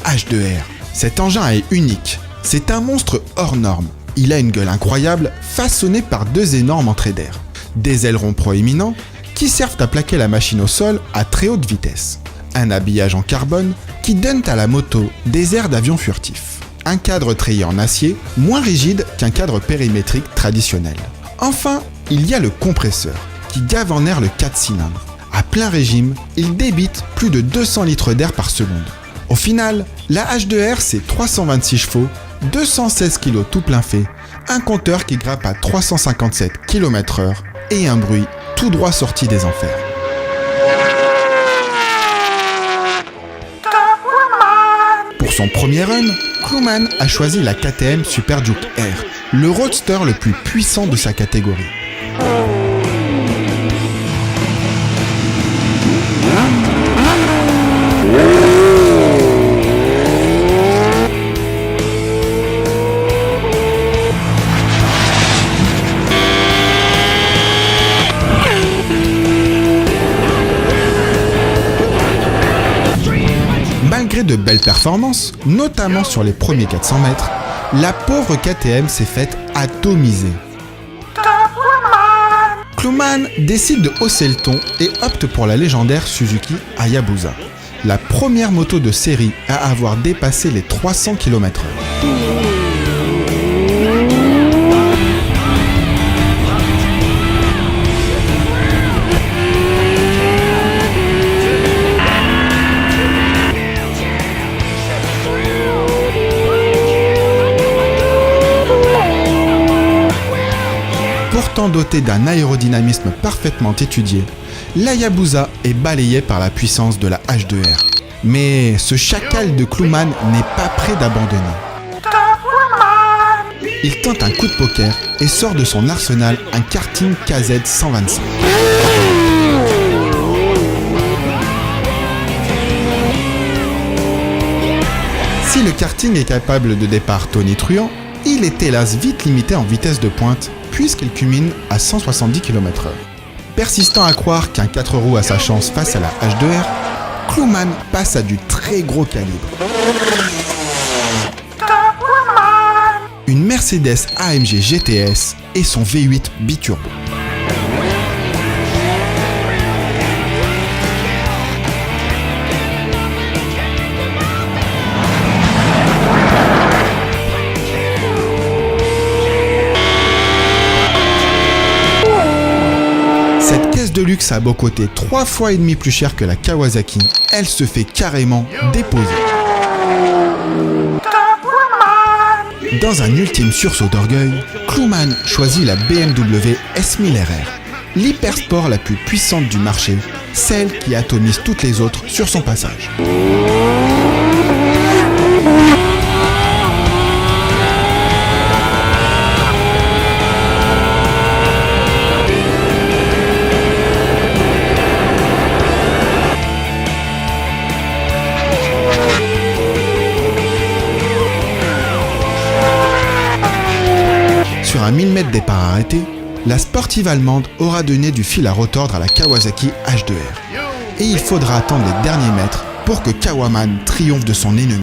H2R. Cet engin est unique. C'est un monstre hors norme. Il a une gueule incroyable, façonnée par deux énormes entrées d'air. Des ailerons proéminents qui servent à plaquer la machine au sol à très haute vitesse. Un habillage en carbone qui donne à la moto des airs d'avion furtif. Un cadre treillé en acier, moins rigide qu'un cadre périmétrique traditionnel. Enfin, il y a le compresseur, qui gave en air le 4 cylindres. À plein régime, il débite plus de 200 litres d'air par seconde. Au final, la H2R c'est 326 chevaux, 216 kg tout plein fait, un compteur qui grimpe à 357 km/h et un bruit tout droit sorti des enfers. Pour son premier run, Cluman a choisi la KTM Super Juke R, le roadster le plus puissant de sa catégorie. Malgré de belles performances, notamment sur les premiers 400 mètres, la pauvre KTM s'est faite atomiser. Cluman décide de hausser le ton et opte pour la légendaire Suzuki Hayabusa, la première moto de série à avoir dépassé les 300 km/h. Pourtant dotée d'un aérodynamisme parfaitement étudié, l'Hayabusa est balayée par la puissance de la H2R. Mais ce chacal de Cluman n'est pas prêt d'abandonner. Il tente un coup de poker et sort de son arsenal un karting KZ 125. Si le karting est capable de départ tonitruant, il est hélas vite limité en vitesse de pointe puisqu'il culmine à 170 km/h. Persistant à croire qu'un 4 roues a sa chance face à la H2R, Cluman passe à du très gros calibre. Une Mercedes AMG GTS et son V8 biturbo. Cette caisse de luxe a beau coûter 3,5 fois plus cher que la Kawasaki, elle se fait carrément déposer. Dans un ultime sursaut d'orgueil, Cluman choisit la BMW S1000RR, l'hypersport la plus puissante du marché, celle qui atomise toutes les autres sur son passage. Sur un 1000 mètres départ arrêté, la sportive allemande aura donné du fil à retordre à la Kawasaki H2R. Et il faudra attendre les derniers mètres pour que Kawaman triomphe de son ennemi.